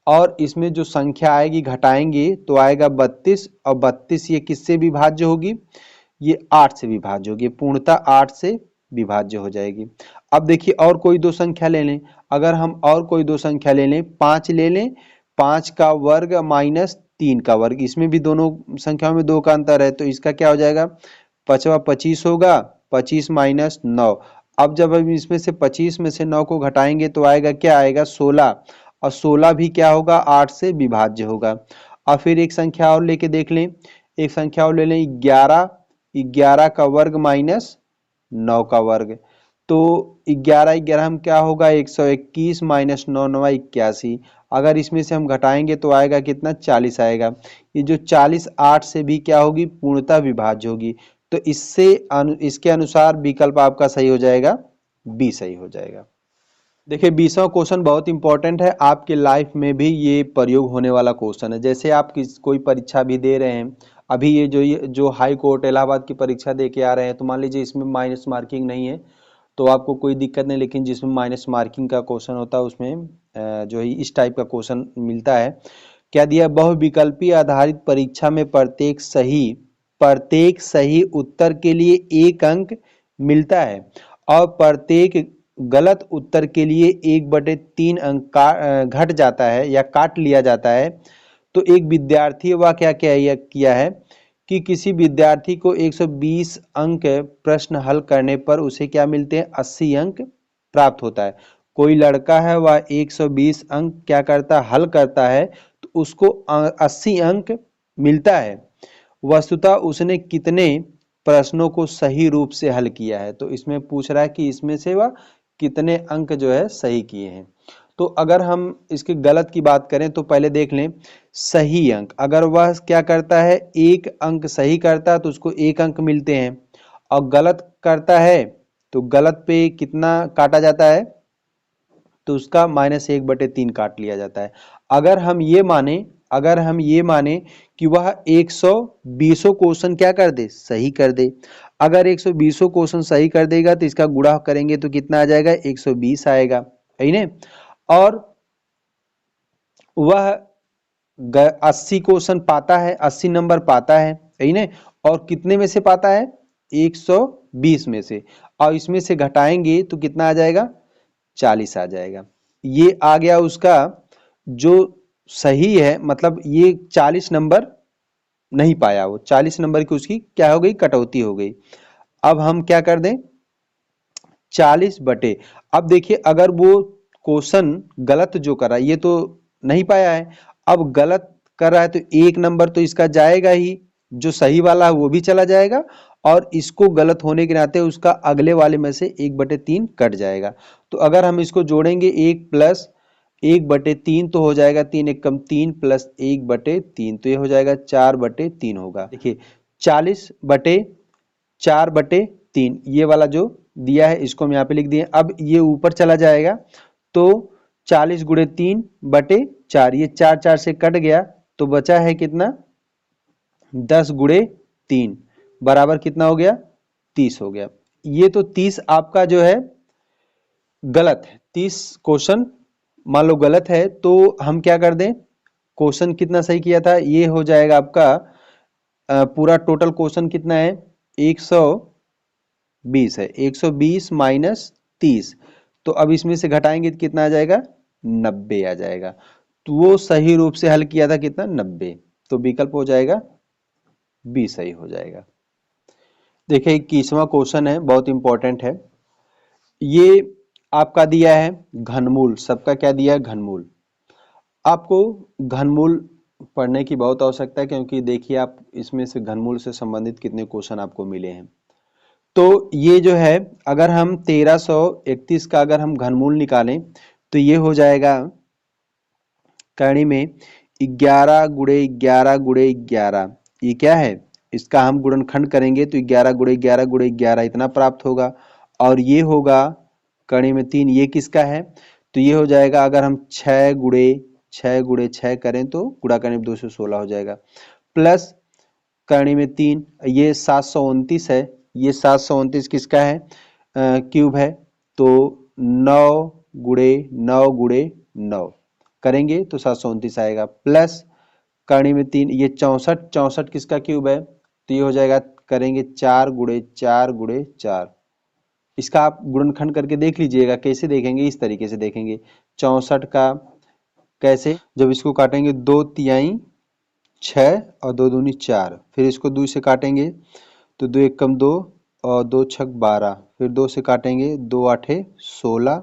और इसमें जो संख्या आएगी घटाएंगे तो आएगा 32, और 32 ये किससे विभाज्य होगी, ये 8 से विभाज्य होगी, पूर्णतः 8 से विभाज्य हो जाएगी। अब देखिए और कोई दो संख्या ले लें, अगर हम और कोई दो संख्या ले लें, 5 ले लें, 5 का वर्ग माइनस 3 का वर्ग, इसमें भी दोनों संख्याओं में 2 का अंतर है, तो इसका क्या हो जाएगा, 5वां 25 होगा, 25 माइनस 9। अब जब हम इसमें से 25 में से 9 को घटाएंगे तो आएगा क्या, आएगा 16, और 16 भी क्या होगा, 8 से विभाज्य होगा। और फिर एक संख्या और लेके देख लें, एक संख्या और ले लें 11, 11 का वर्ग माइनस 9 का वर्ग, तो 11 11 हम क्या होगा, 121 माइनस 9 9 81। अगर इसमें से हम घटाएंगे तो आएगा कितना, 40 आएगा। ये जो 40 8 से भी क्या होगी, पूर्णतः विभाज्य होगी। तो इसके अनुसार विकल्प आपका सही हो जाएगा, बी सही हो जाएगा। देखिए 20वां क्वेश्चन बहुत इंपॉर्टेंट है, आपके लाइफ में भी ये प्रयोग होने वाला क्वेश्चन है। जैसे आप कोई परीक्षा भी दे रहे हैं, अभी ये जो हाई कोर्ट इलाहाबाद की परीक्षा दे के आ रहे हैं, तो मान लीजिए इसमें माइनस मार्किंग नहीं है तो आपको कोई दिक्कत नहीं, लेकिन जिसमें माइनस मार्किंग का क्वेश्चन होता है उसमें जो है इस टाइप का क्वेश्चन मिलता है। क्या दिया, बहुविकल्पीय आधारित परीक्षा में प्रत्येक सही उत्तर के लिए 1 अंक मिलता है और प्रत्येक गलत उत्तर के लिए 1/3 अंक घट जाता है या काट लिया जाता है। तो एक विद्यार्थी वह क्या किया है कि किसी विद्यार्थी को 120 अंक प्रश्न हल करने पर उसे क्या मिलते हैं, 80 अंक प्राप्त होता है। कोई लड़का है वह 120 अंक क्या करता है, हल करता है, तो उसको 80 अंक मिलता है। वस्तुतः उसने कितने प्रश्नों को सही रूप से हल किया है, तो इसमें पूछ रहा है कि इसमें से वह कितने अंक जो है सही किए हैं। तो अगर हम इसके गलत की बात करें तो पहले देख लें, सही अंक अगर वह क्या करता है, 1 अंक सही करता है तो उसको 1 अंक मिलते हैं, और गलत करता है तो गलत पे कितना काटा जाता है, तो उसका -1/3 काट लिया जाता है। अगर हम ये माने कि वह 120 क्वेश्चन क्या कर दे, सही कर दे, अगर 120 क्वेश्चन सही कर देगा तो इसका गुणा करेंगे तो कितना आ जाएगा, 120 आएगा, है ना। और वह 80 क्वेश्चन पाता है, 80 नंबर पाता है ना, और कितने में से पाता है, 120 में से, और इसमें से घटाएंगे तो कितना आ जाएगा, 40 आ जाएगा। ये आ गया उसका जो सही है, मतलब ये 40 नंबर नहीं पाया, वो 40 नंबर की उसकी क्या हो गई, कटौती हो गई। अब हम क्या कर दें, 40 बटे, अब देखिए अगर वो क्वेश्चन गलत जो कर रहा है, ये तो नहीं पाया है, अब गलत कर रहा है तो 1 नंबर तो इसका जाएगा ही, जो सही वाला है वो भी चला जाएगा, और इसको गलत होने के नाते उसका अगले वाले में से 1/3 कट जाएगा। तो अगर हम इसको जोड़ेंगे 1 प्लस 1/3 तो हो जाएगा 3 एकम 3 प्लस 1/3, तो ये हो जाएगा 4/3 होगा। देखिए 40/4/3 ये वाला जो दिया है इसको हम यहाँ पे लिख दिए। अब ये ऊपर चला जाएगा तो 40 गुणे 3/4, ये 4 4 से कट गया तो बचा है कितना, 10 गुणे 3 बराबर कितना हो गया, 30 हो गया। ये तो 30 आपका जो है गलत है, 30 क्वेश्चन मान लो गलत है, तो हम क्या कर दें, क्वेश्चन कितना सही किया था, ये हो जाएगा आपका पूरा टोटल क्वेश्चन कितना है, 120 है, 120 माइनस 30, तो अब इसमें से घटाएंगे तो कितना आ जाएगा, 90 आ जाएगा। तो वो सही रूप से हल किया था कितना, 90, तो विकल्प हो जाएगा बी सही हो जाएगा। देखिए 21वां क्वेश्चन है, बहुत इंपॉर्टेंट है। ये आपका दिया है घनमूल, सबका क्या दिया है, घनमूल। आपको घनमूल पढ़ने की बहुत आवश्यकता है, क्योंकि देखिए आप इसमें से घनमूल से संबंधित कितने क्वेश्चन आपको मिले हैं। तो ये जो है अगर हम 1331 का अगर हम घनमूल निकालें तो ये हो जाएगा करणी में 11 गुणे 11 गुणे 11, ये क्या है, इसका हम गुणनखंड करेंगे तो 11 गुणे 11 गुणे 11 इतना प्राप्त होगा, और ये होगा करणी में 3, ये किसका है, तो ये हो जाएगा अगर हम 6 गुणे 6 करें तो गुणा करने में 216 हो जाएगा, प्लस करणी में 3, ये 729 है, ये 729 किसका है, क्यूब है, तो 9 गुणे 9 गुणे 9 करेंगे तो 729 आएगा, प्लस करणी में 3, ये 64 किसका क्यूब है, तो ये हो जाएगा करेंगे 4 गुणे 4 गुणे 4। इसका आप गुणनखंड करके देख लीजिएगा। कैसे देखेंगे? इस तरीके से देखेंगे। 64 का कैसे? जब इसको काटेंगे 2 तिहाई 6 और 2 दूनी 4, फिर इसको 2 से काटेंगे तो 2 एकम 2 और 2 छक 12, फिर 2 से काटेंगे 2 आठे 16,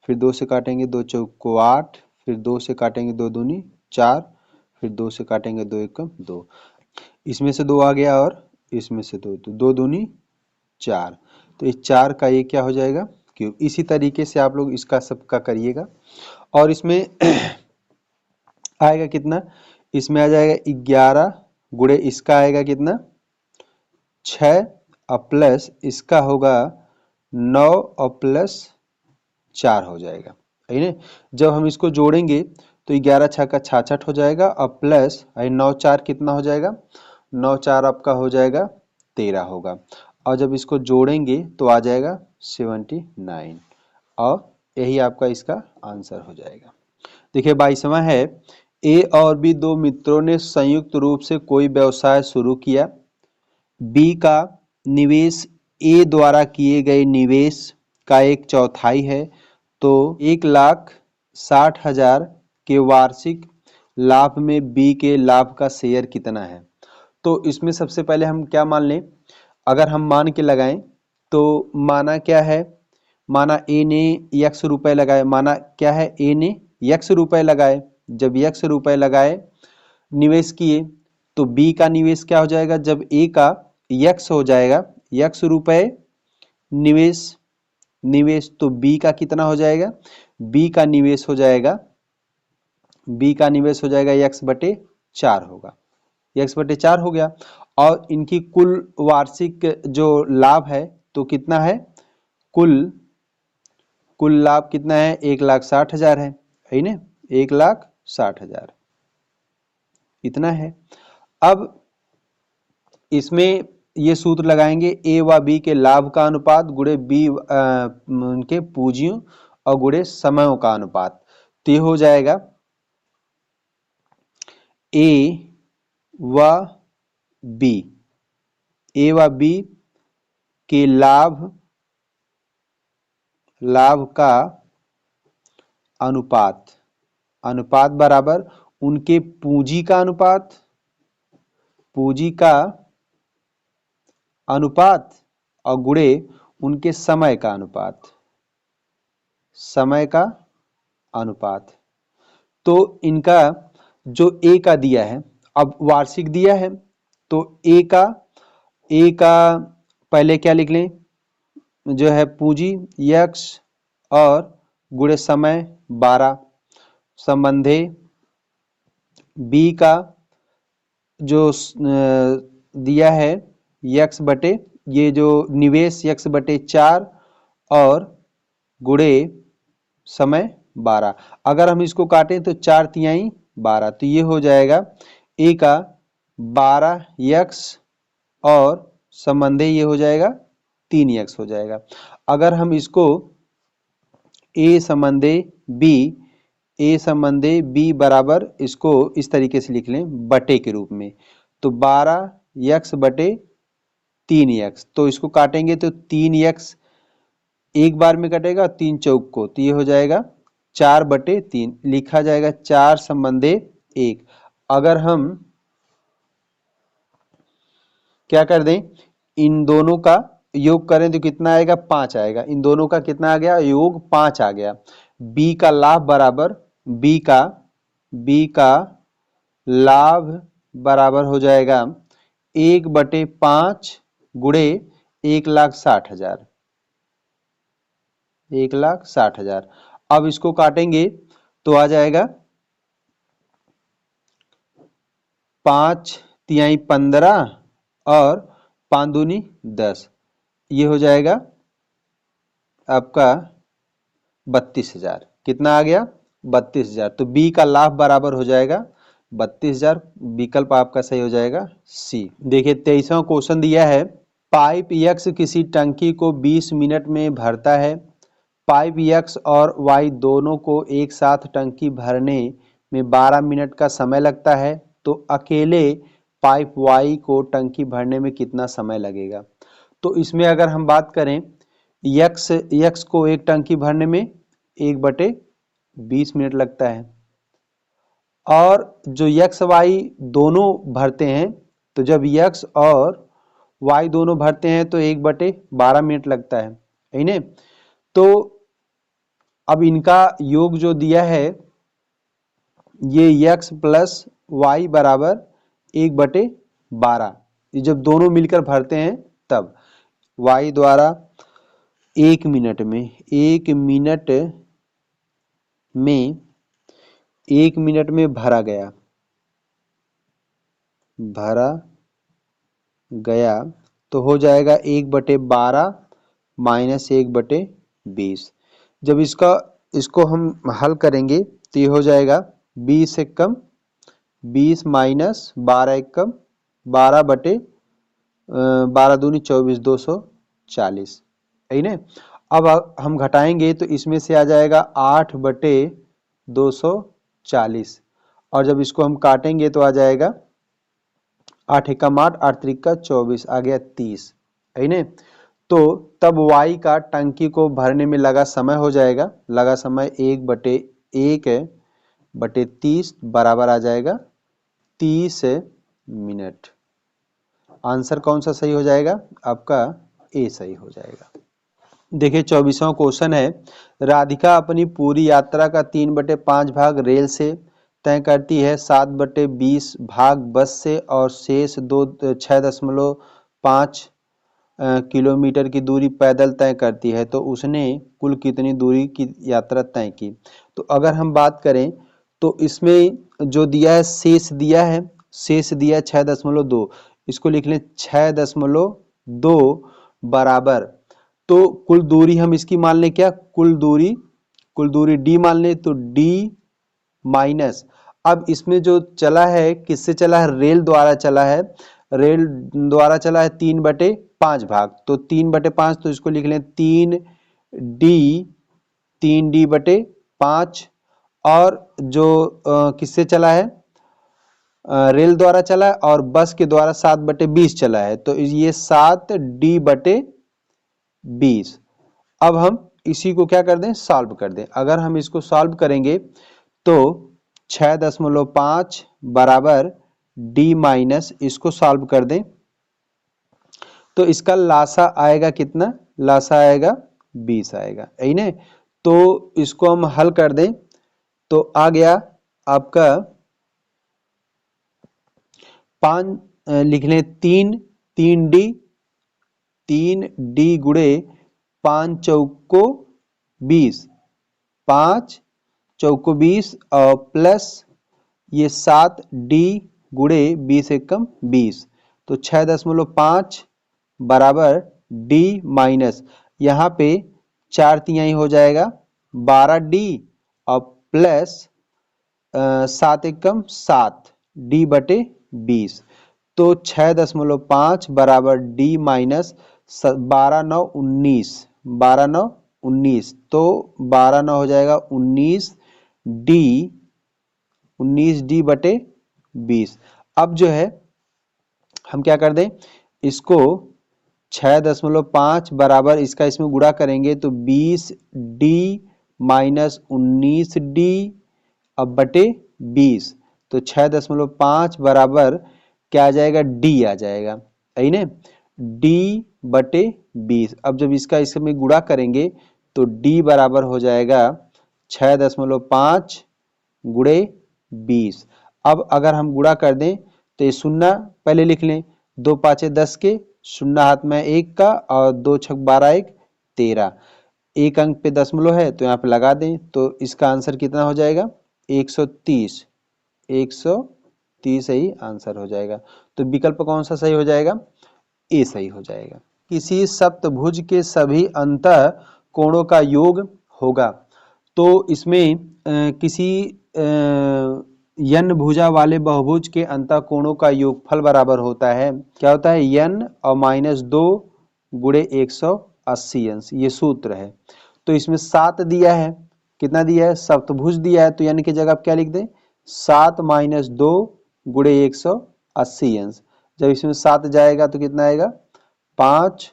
फिर 2 से काटेंगे 2 चौको 8, फिर 2 से काटेंगे 2 दूनी 4, फिर 2 से काटेंगे 2 एकम 2। इसमें से 2 आ गया और इसमें से 2, तो 2 दूनी 4, तो इस 4 का ये क्या हो जाएगा? क्यूब। इसी तरीके से आप लोग इसका सबका करिएगा। और इसमें आएगा कितना? इसमें आ जाएगा 11 गुणे इसका आएगा कितना? 6 और प्लस इसका होगा 9 और प्लस 4 हो जाएगा, है ना। जब हम इसको जोड़ेंगे तो 11 छक्का 66 हो जाएगा और प्लस 9 4 कितना हो जाएगा? 9 4 आपका हो जाएगा 13 होगा। और जब इसको जोड़ेंगे तो आ जाएगा 79 और यही आपका इसका आंसर हो जाएगा। देखिए 22वां है, ए और बी दो मित्रों ने संयुक्त रूप से कोई व्यवसाय शुरू किया। बी का निवेश ए द्वारा किए गए निवेश का 1/4 है, तो 1,60,000 के वार्षिक लाभ में बी के लाभ का शेयर कितना है? तो इसमें सबसे पहले हम क्या मान लें? अगर हम मान के लगाएं तो माना क्या है? माना ए ने x रुपए लगाए, माना क्या है? ए ने x रुपए लगाए। जब x रुपए लगाए निवेश किए तो b का निवेश क्या हो जाएगा? जब a का x हो जाएगा, x रुपए निवेश तो b का कितना हो जाएगा? b का निवेश हो जाएगा x बटे 4 होगा, x बटे 4 हो गया। और इनकी कुल वार्षिक जो लाभ है तो कितना है? कुल लाभ कितना है? 1,60,000 है ना, 1,60,000 इतना है। अब इसमें ये सूत्र लगाएंगे, ए व बी के लाभ का अनुपात गुणे बी उनके पूंजियों और गुणे समयों का अनुपात। तो ये हो जाएगा ए व बी के लाभ का अनुपात बराबर उनके पूंजी का अनुपात और गुणे उनके समय का अनुपात। तो इनका जो ए का दिया है, अब वार्षिक दिया है तो ए का पहले क्या लिख लें? जो है पूंजी x और गुणे समय 12 संबंधे बी का जो दिया है x बटे ये जो निवेश x बटे 4 और गुणे समय 12। अगर हम इसको काटें तो 4 तिहाई 12, तो ये हो जाएगा ए का 12x और संबंधे ये हो जाएगा 3x हो जाएगा। अगर हम इसको ए संबंधे बी बराबर इसको इस तरीके से लिख लें बटे के रूप में, तो 12x बटे 3x, तो इसको काटेंगे तो 3x एक बार में कटेगा, 3 चौक को, तो ये हो जाएगा 4 बटे 3, लिखा जाएगा 4 संबंधे 1। अगर हम क्या कर दें, इन दोनों का योग करें तो कितना आएगा? 5 आएगा। इन दोनों का कितना आ गया? योग 5 आ गया। बी का लाभ बराबर बी का लाभ बराबर हो जाएगा 1/5 गुणे 1,60,000। 1,60,000। अब इसको काटेंगे तो आ जाएगा 5 तिहाई 15 और 5 दूनी 10, ये हो जाएगा आपका 32,000। कितना आ गया? 32,000। तो बी का लाभ बराबर हो जाएगा 32,000। विकल्प आपका सही हो जाएगा सी। देखिए 23वां क्वेश्चन दिया है, पाइप x किसी टंकी को 20 मिनट में भरता है। पाइप x और y दोनों को एक साथ टंकी भरने में 12 मिनट का समय लगता है, तो अकेले पाइप Y को टंकी भरने में कितना समय लगेगा। तो इसमें अगर हम बात करें x को एक टंकी भरने में 1/20 मिनट लगता है, और जो x y दोनों भरते हैं, तो जब x और y दोनों भरते हैं तो 1/12 मिनट लगता है, यही ने। तो अब इनका योग जो दिया है ये x प्लस वाई बराबर 1/12, ये जब दोनों मिलकर भरते हैं तब y द्वारा 1 मिनट में 1 मिनट में भरा गया तो हो जाएगा 1/12 माइनस 1/20। जब इसको हम हल करेंगे तो ये हो जाएगा 20 से कम 20 माइनस 12 एक कम 12 दूनी 24 240, यही ना। अब हम घटाएंगे तो इसमें से आ जाएगा 8/240, और जब इसको हम काटेंगे तो आ जाएगा 8 एकम 8 8 त्रिका 24 आ गया 30, है ना। तो तब y का टंकी को भरने में लगा समय हो जाएगा, लगा समय 1/1/30 बराबर आ जाएगा 30 मिनट। आंसर कौन सा सही हो जाएगा आपका, ए सही हो जाएगा। देखिए 24वां क्वेश्चन है, राधिका अपनी पूरी यात्रा का 3/5 भाग रेल से तय करती है, 7/20 भाग बस से और शेष 6.5 किलोमीटर की दूरी पैदल तय करती है, तो उसने कुल कितनी दूरी की यात्रा तय की। तो अगर हम बात करें तो इसमें जो दिया है शेष दिया है 6.2, इसको लिख लें 6.2 बराबर, तो कुल दूरी हम इसकी मान लें क्या, कुल दूरी d मान लें, तो d माइनस, अब इसमें जो चला है किससे चला है, रेल द्वारा चला है, 3/5 भाग, तो 3/5, तो इसको लिख लें 3d/5, और जो किससे चला है, रेल द्वारा चला है, और बस के द्वारा 7/20 चला है, तो ये 7d/20। अब हम इसी को क्या कर दें, सॉल्व कर दें। अगर हम इसको सॉल्व करेंगे तो 6.5 बराबर d माइनस, इसको सॉल्व कर दें तो इसका लासा आएगा कितना, लासा आएगा 20 आएगा, यही ना। तो इसको हम हल कर दें तो आ गया आपका 5 लिख लें 3d गुणे 5 चौको 20, 5 चौको 20 और प्लस ये 7d गुणे 20 एकम 20, तो 6.5 बराबर d माइनस, यहाँ पे 4 तिहाई हो जाएगा 12d और प्लस 7 एकम 7 d/20, तो 6.5 बराबर d माइनस 12 9 19, 12 9 19, तो 12 9 हो जाएगा 19d/20। अब जो है हम क्या कर दें, इसको 6.5 बराबर इसका इसमें गुणा करेंगे तो 20d माइनस 19d अब बटे 20, तो 6.5 बराबर क्या आ जाएगा, d आ जाएगा, यही ना, d/20। अब जब इसका इसमें गुणा करेंगे तो d बराबर हो जाएगा 6.5 गुणे 20। अब अगर हम गुणा कर दें तो ये शून्य पहले लिख लें, 2 5 10 के, शून्य हाथ में 1 का, और 2 6 12 1 13, एक अंक पे दशमलव है तो यहाँ पे लगा दें, तो इसका आंसर कितना हो जाएगा 130, 130 ही आंसर हो जाएगा। तो विकल्प कौन सा सही हो जाएगा, ए सही हो जाएगा। किसी सप्तभुज के सभी अंतः कोणों का योग होगा, तो इसमें किसी n भुजा वाले बहुभुज के अंतः कोणों का योगफल बराबर होता है, क्या होता है, n और -2 गुणे 180 अंश, ये सूत्र है। तो इसमें 7 दिया है, कितना दिया है, सप्तभुज दिया है, तो n की जगह आप क्या लिख दें, 7 - 2 गुणे 180, 80 अंश। जब इसमें 7 जाएगा तो कितना आएगा 5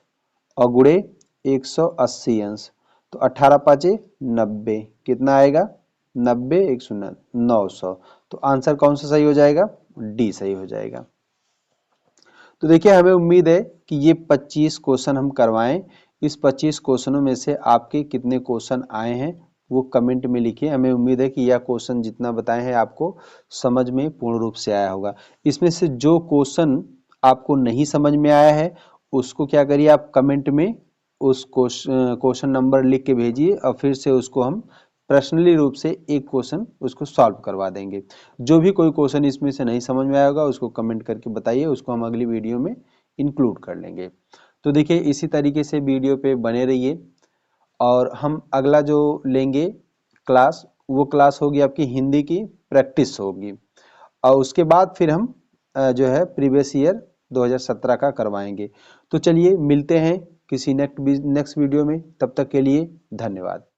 और गुणे 180 अंश, तो 18 पाँचे 90, कितना आएगा 90 1 शून्य 900। तो आंसर कौन सा सही हो जाएगा, डी सही हो जाएगा। तो देखिए हमें उम्मीद है कि ये 25 क्वेश्चन हम करवाएं। इस 25 क्वेश्चनों में से आपके कितने क्वेश्चन आए हैं वो कमेंट में लिखिए। हमें उम्मीद है कि यह क्वेश्चन जितना बताए हैं आपको समझ में पूर्ण रूप से आया होगा। इसमें से जो क्वेश्चन आपको नहीं समझ में आया है उसको क्या करिए, आप कमेंट में उस क्वेश्चन नंबर लिख के भेजिए और फिर से उसको हम पर्सनली रूप से एक क्वेश्चन उसको सॉल्व करवा देंगे। जो भी कोई क्वेश्चन इसमें से नहीं समझ में आएगा उसको कमेंट करके बताइए, उसको हम अगली वीडियो में इंक्लूड कर लेंगे। तो देखिए इसी तरीके से वीडियो पे बने रहिए और हम अगला जो लेंगे क्लास, वो क्लास होगी आपकी हिंदी की प्रैक्टिस होगी और उसके बाद फिर हम जो है प्रीवियस ईयर 2017 का करवाएंगे। तो चलिए मिलते हैं किसी नेक्स्ट वीडियो में, तब तक के लिए धन्यवाद।